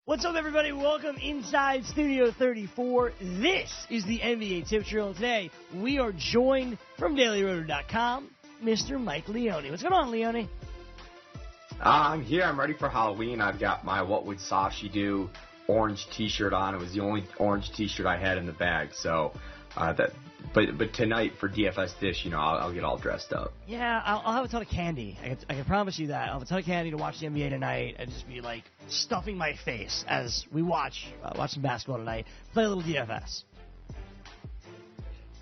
What's up, everybody? Welcome inside Studio 34. This is the NBA Tip Drill. Today, we are joined from DailyRoto.com, Mr. Mike Leone. What's going on, Leone? I'm here. I'm ready for Halloween. I've got my What Would Sasha Do orange T-shirt on. It was the only orange T-shirt I had in the bag. So, but tonight for DFS Dish, I'll get all dressed up. Yeah, I'll have a ton of candy. I can promise you that. I'll have a ton of candy to watch the NBA tonight and just be like stuffing my face as we watch some basketball tonight. Play a little DFS.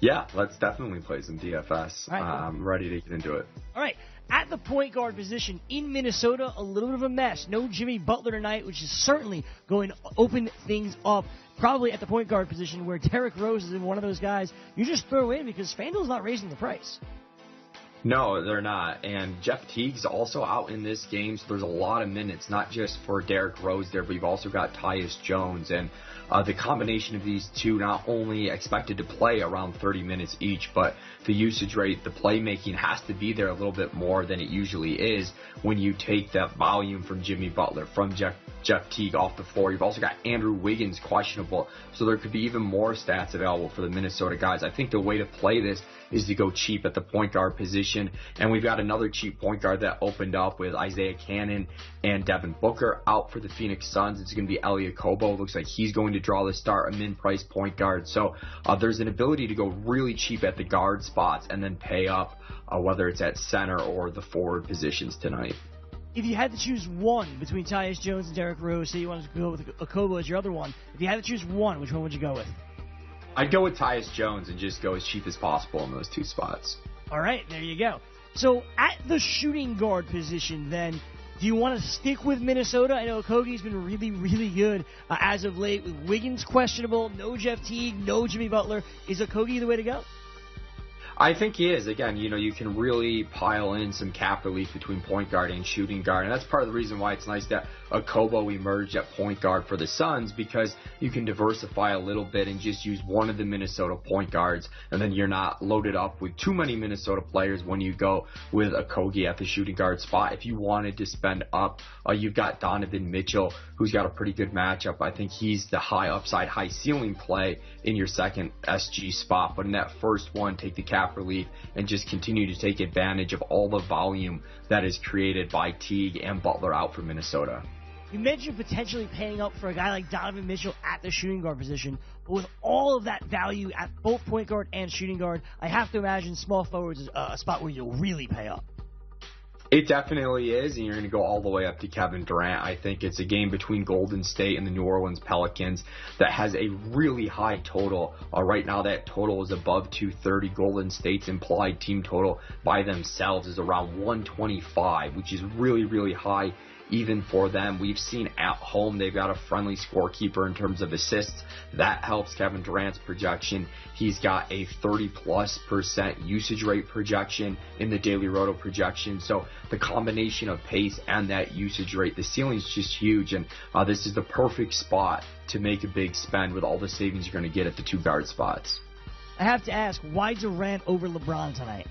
Yeah, let's definitely play some DFS. All right, cool. I'm ready to get into it. All right. At the point guard position in Minnesota, a little bit of a mess. No Jimmy Butler tonight, which is certainly going to open things up. Probably at the point guard position where Derrick Rose is one of those guys you just throw in because FanDuel's not raising the price. No, they're not. And Jeff Teague's also out in this game, so there's a lot of minutes, not just for Derrick Rose there, but you've also got Tyus Jones. And the combination of these two not only expected to play around 30 minutes each, but the usage rate, the playmaking has to be there a little bit more than it usually is when you take that volume from Jimmy Butler, from Jeff Teague off the floor. You've also got Andrew Wiggins questionable, so there could be even more stats available for the Minnesota guys. I think the way to play this is to go cheap at the point guard position, and we've got another cheap point guard that opened up with Isaiah Cannon and Devin Booker out for the Phoenix Suns. It's going to be Elie Okobo. Looks like he's going to draw the start, a min-price point guard. So there's an ability to go really cheap at the guard spots and then pay up, whether it's at center or the forward positions tonight. If you had to choose one between Tyus Jones and Derrick Rose, say you wanted to go with Okobo as your other one, if you had to choose one, which one would you go with? I'd go with Tyus Jones and just go as cheap as possible in those two spots. All right, there you go. So at the shooting guard position, then, do you want to stick with Minnesota? I know Okogie's been really, really good as of late with Wiggins questionable, no Jeff Teague, no Jimmy Butler. Is Okogie the way to go? I think he is. Again, you can really pile in some cap relief between point guard and shooting guard, and that's part of the reason why it's nice that Okobo emerged at point guard for the Suns, because you can diversify a little bit and just use one of the Minnesota point guards, and then you're not loaded up with too many Minnesota players when you go with Okogie at the shooting guard spot. If you wanted to spend up, you've got Donovan Mitchell, who's got a pretty good matchup. I think he's the high upside, high ceiling play in your second SG spot, but in that first one, take the cap relief and just continue to take advantage of all the volume that is created by Teague and Butler out for Minnesota. You mentioned potentially paying up for a guy like Donovan Mitchell at the shooting guard position, but with all of that value at both point guard and shooting guard, I have to imagine small forwards is a spot where you'll really pay up. It definitely is, and you're going to go all the way up to Kevin Durant. I think it's a game between Golden State and the New Orleans Pelicans that has a really high total. Right now, that total is above 230. Golden State's implied team total by themselves is around 125, which is really, really high even for them. We've seen at home they've got a friendly scorekeeper in terms of assists. That helps Kevin Durant's projection. He's got a 30+% usage rate projection in the Daily Roto projection. So the combination of pace and that usage rate, the ceiling's just huge, and this is the perfect spot to make a big spend with all the savings you're going to get at the two guard spots. I have to ask, why Durant over LeBron tonight?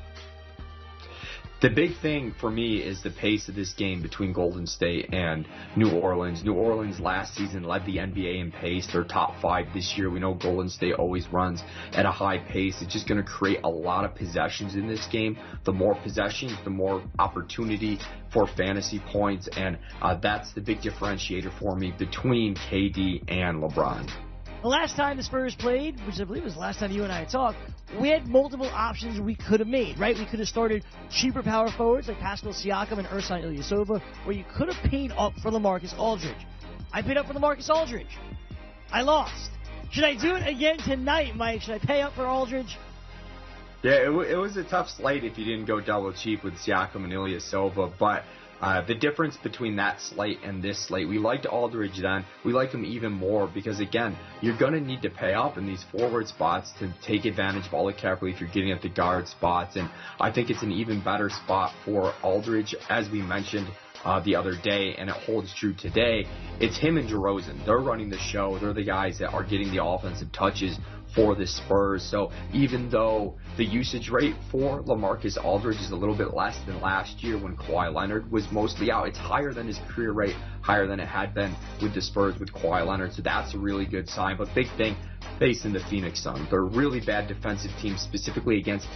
The big thing for me is the pace of this game between Golden State and New Orleans. New Orleans last season led the NBA in pace. They're top 5 this year. We know Golden State always runs at a high pace. It's just going to create a lot of possessions in this game. The more possessions, the more opportunity for fantasy points, and that's the big differentiator for me between KD and LeBron. The last time the Spurs played, which I believe was the last time you and I talked, we had multiple options we could have made, right? We could have started cheaper power forwards like Pascal Siakam and Ersan Ilyasova, or you could have paid up for LaMarcus Aldridge. I paid up for LaMarcus Aldridge. I lost. Should I do it again tonight, Mike? Should I pay up for Aldridge? Yeah, it was a tough slate if you didn't go double cheap with Siakam and Ilyasova, but the difference between that slate and this slate, we liked Aldridge then. We like him even more because, again, you're going to need to pay up in these forward spots to take advantage of all the cap relief you're getting at the guard spots. And I think it's an even better spot for Aldridge. As we mentioned, the other day, and it holds true today. It's him and DeRozan. They're running the show. They're the guys that are getting the offensive touches for the Spurs. So even though the usage rate for LaMarcus Aldridge is a little bit less than last year when Kawhi Leonard was mostly out, it's higher than his career rate, higher than it had been with the Spurs with Kawhi Leonard. So that's a really good sign. But big thing, facing the Phoenix Suns. They're a really bad defensive team, specifically against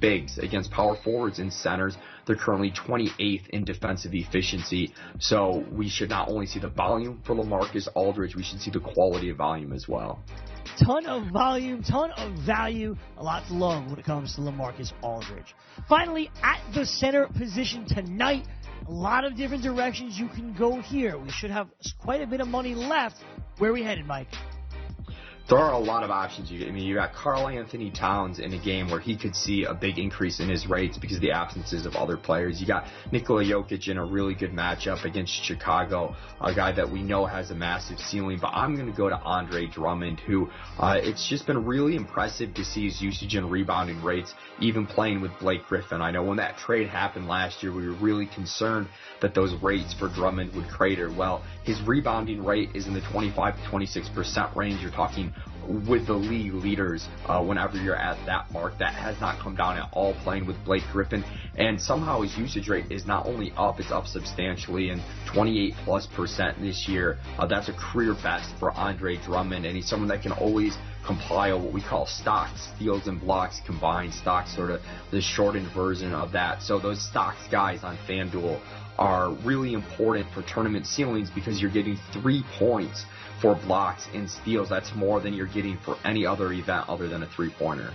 bigs, against power forwards and centers. They're currently 28th in defensive efficiency. So we should not only see the volume for LaMarcus Aldridge, we should see the quality of volume as well. Ton of volume, ton of value, a lot to love when it comes to LaMarcus Aldridge. Finally, at the center position tonight, a lot of different directions you can go here. We should have quite a bit of money left. Where are we headed, Mike? There are a lot of options. You got Karl Anthony Towns in a game where he could see a big increase in his rates because of the absences of other players. You got Nikola Jokic in a really good matchup against Chicago, a guy that we know has a massive ceiling. But I'm going to go to Andre Drummond, who it's just been really impressive to see his usage and rebounding rates, even playing with Blake Griffin. I know when that trade happened last year, we were really concerned that those rates for Drummond would crater. Well, his rebounding rate is in the 25 to 26% range. You're talking with the league leaders whenever you're at that mark. That has not come down at all playing with Blake Griffin. And somehow his usage rate is not only up, it's up substantially, and 28+% this year. That's a career best for Andre Drummond, and he's someone that can always compile what we call stocks, steals and blocks combined. Stocks, sort of the shortened version of that. So those stocks guys on FanDuel are really important for tournament ceilings because you're getting 3 points for blocks and steals. That's more than you're getting for any other event other than a three-pointer.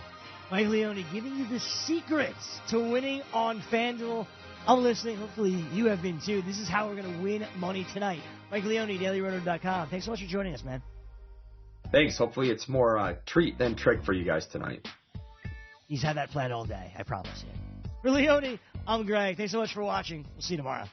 Mike Leone giving you the secrets to winning on FanDuel. I'm listening. Hopefully you have been too. This is how we're going to win money tonight. Mike Leone, DailyRoto.com. Thanks so much for joining us, man. Thanks. Hopefully it's more treat than trick for you guys tonight. He's had that plan all day, I promise you. For Leone, I'm Gregg. Thanks so much for watching. We'll see you tomorrow.